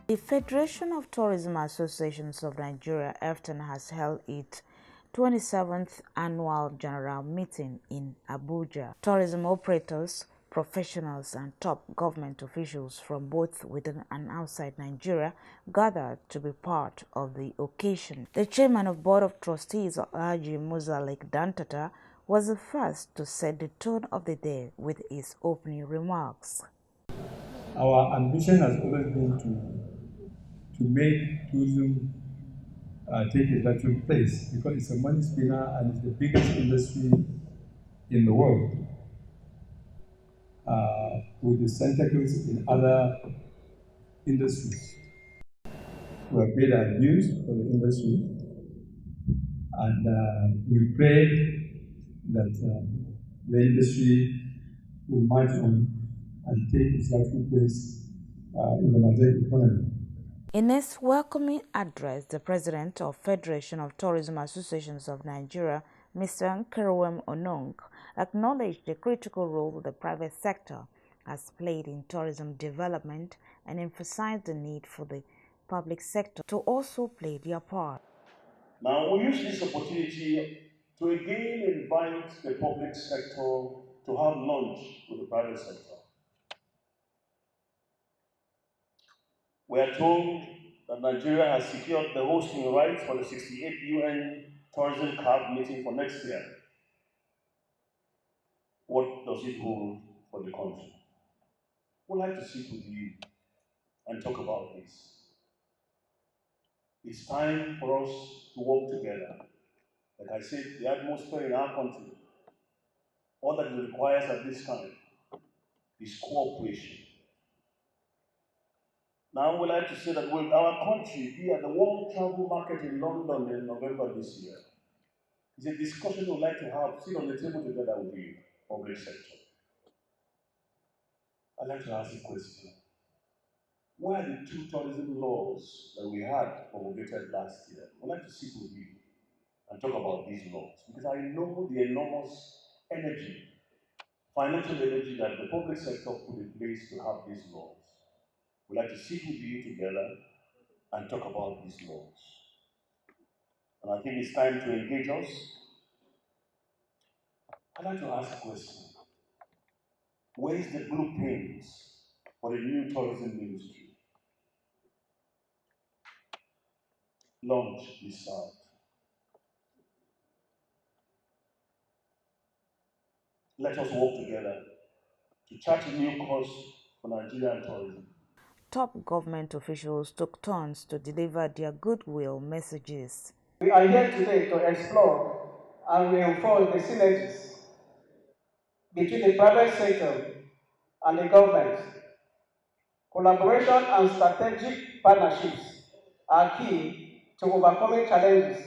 The Federation of Tourism Associations of Nigeria, Ftan, has held its 27th annual general meeting in Abuja. Tourism operators, professionals, and top government officials from both within and outside Nigeria gathered to be part of the occasion. The chairman of Board of Trustees, Alhaji Muzalik Dantata, was the first to set the tone of the day with his opening remarks. Our ambition has always been to make tourism take its rightful place because it's a money spinner and it's the biggest industry in the world, with the tentacles in other industries. We have paid our dues for the industry, and we pray that the industry will march on and take its rightful place in the Nigerian economy. In his welcoming address, the president of Federation of Tourism Associations of Nigeria, Mr. Nkerewem Onong, acknowledged the critical role the private sector has played in tourism development and emphasized the need for the public sector to also play their part. Now, we use this opportunity to again invite the public sector to have lunch with the private sector. We are told that Nigeria has secured the hosting rights for the 68th UN Tourism CAB meeting for next year. What does it hold for the country? We'd like to sit with you and talk about this. It's time for us to work together. Like I said, the atmosphere in our country, all that it requires at this time is cooperation. Now, we'd like to say that will our country be at the World Travel Market in London in November this year? It's a discussion we'd like to have, sit on the table together with the public sector. I'd like to ask a question. Why are the two tourism laws that we had promulgated last year? I'd like to sit with you and talk about these laws because I know the enormous energy, financial energy that the public sector put in place to have these laws. We'd like to sit with you together and talk about these laws. And I think it's time to engage us. I'd like to ask a question. Where is the blueprint for the new tourism ministry? Launch this out. Let us work together to chart a new course for Nigerian tourism. Top government officials took turns to deliver their goodwill messages. We are here today to explore and reinforce the synergies between the private sector and the government. Collaboration and strategic partnerships are key to overcoming challenges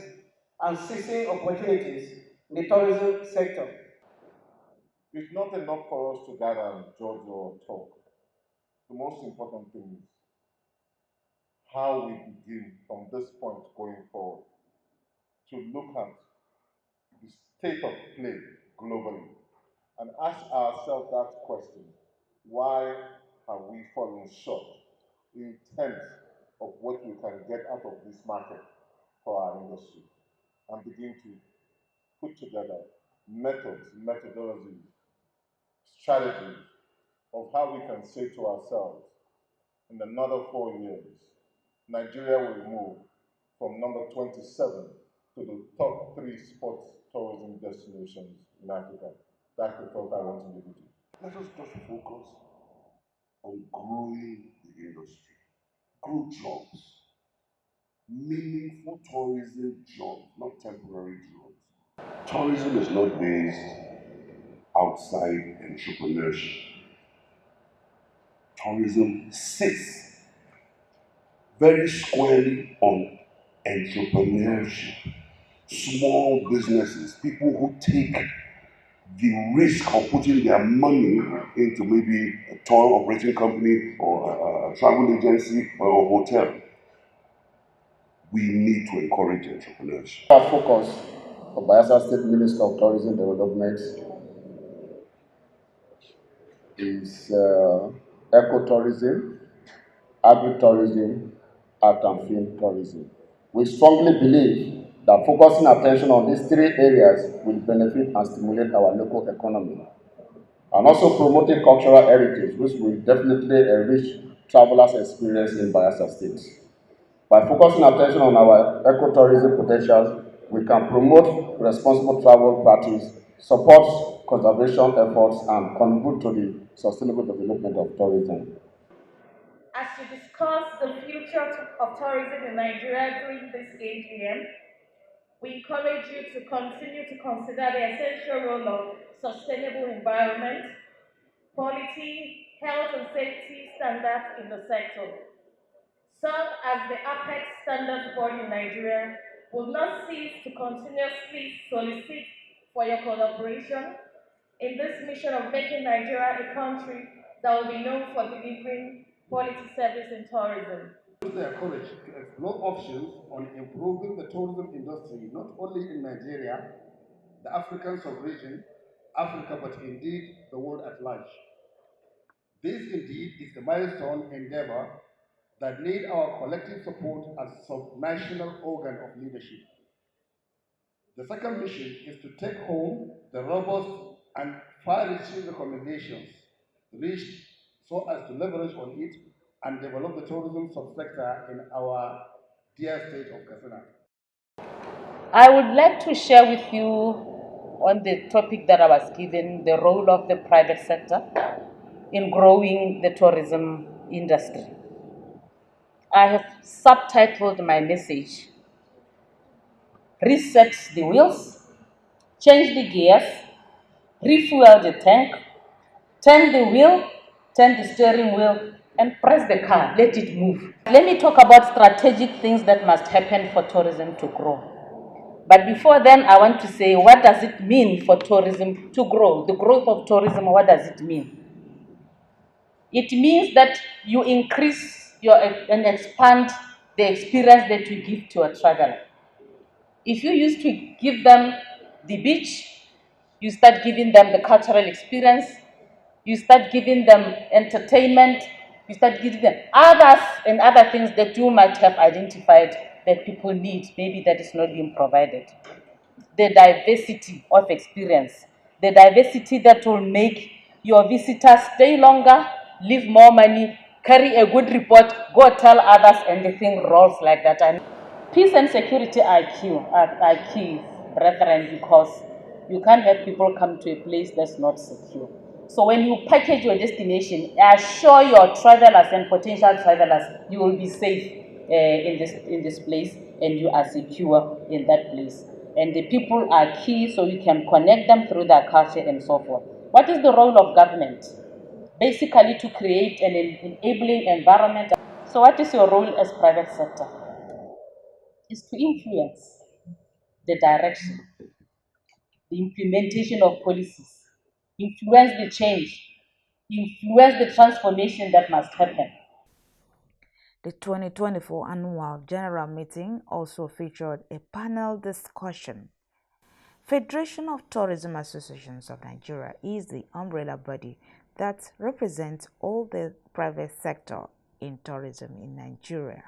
and seizing opportunities in the tourism sector. It's not enough for us to gather and judge or talk. The most important thing is how we begin from this point going forward to look at the state of play globally and ask ourselves that question: why have we fallen short in terms of what we can get out of this market for our industry? And begin to put together methods, methodologies, strategies of how we can say to ourselves, in another 4 years, Nigeria will move from number 27 to the top 3 sports tourism destinations in Africa. That's the thought I want to leave with you. Let us just focus on growing the industry, grow jobs, meaningful tourism jobs, not temporary jobs. Tourism is not based outside entrepreneurship. Tourism sits very squarely on entrepreneurship, small businesses, people who take the risk of putting their money into maybe a tour operating company or a travel agency or a hotel. We need to encourage entrepreneurship. Our focus of Bayelsa State Minister of Tourism Development is ecotourism, agritourism, art and film tourism. We strongly believe that focusing attention on these three areas will benefit and stimulate our local economy, and also promoting cultural heritage, which will definitely enrich travelers' experience in Bayelsa State. By focusing attention on our ecotourism potentials, we can promote responsible travel practice, support conservation efforts, and contribute to the sustainable development of tourism. As you discuss the future of tourism in Nigeria during this AGM, we encourage you to continue to consider the essential role of sustainable environment, quality, health and safety standards in the sector. Serve as the apex standards body in Nigeria, will not cease to continuously solicit for your collaboration in this mission of making Nigeria a country that will be known for delivering quality service in tourism. Use their courage to explore options on improving the tourism industry not only in Nigeria, the African sub-region, Africa, but indeed the world at large. This indeed is a milestone endeavor that need our collective support as a sub-national organ of leadership. The second mission is to take home the robust and far-reaching recommendations reached so as to leverage on it and develop the tourism subsector in our dear state of Katsina. I would like to share with you on the topic that I was given, the role of the private sector in growing the tourism industry. I have subtitled my message, Reset the Wheels, Change the Gears, Refuel the Tank, Turn the wheel, turn the steering wheel, and press the car, let it move. Let me talk about strategic things that must happen for tourism to grow. But before then, I want to say, what does it mean for tourism to grow? The growth of tourism, what does it mean? It means that you increase and expand the experience that you give to a traveler. If you used to give them the beach, you start giving them the cultural experience, you start giving them entertainment, you start giving them others and other things that you might have identified that people need, maybe that is not being provided. The diversity of experience, the diversity that will make your visitors stay longer, leave more money, carry a good report, go tell others, and the thing rolls like that. And peace and security are key, brethren, because you can't have people come to a place that's not secure. So when you package your destination, assure your travelers and potential travelers you will be safe in this place and you are secure in that place. And the people are key, so you can connect them through their culture and so forth. What is the role of government? Basically to create an enabling environment. So what is your role as private sector? Is to influence the direction, the implementation of policies, influence the change, influence the transformation that must happen. The 2024 annual general meeting also featured a panel discussion. Federation of Tourism Associations of Nigeria is the umbrella body that represents all the private sector in tourism in Nigeria.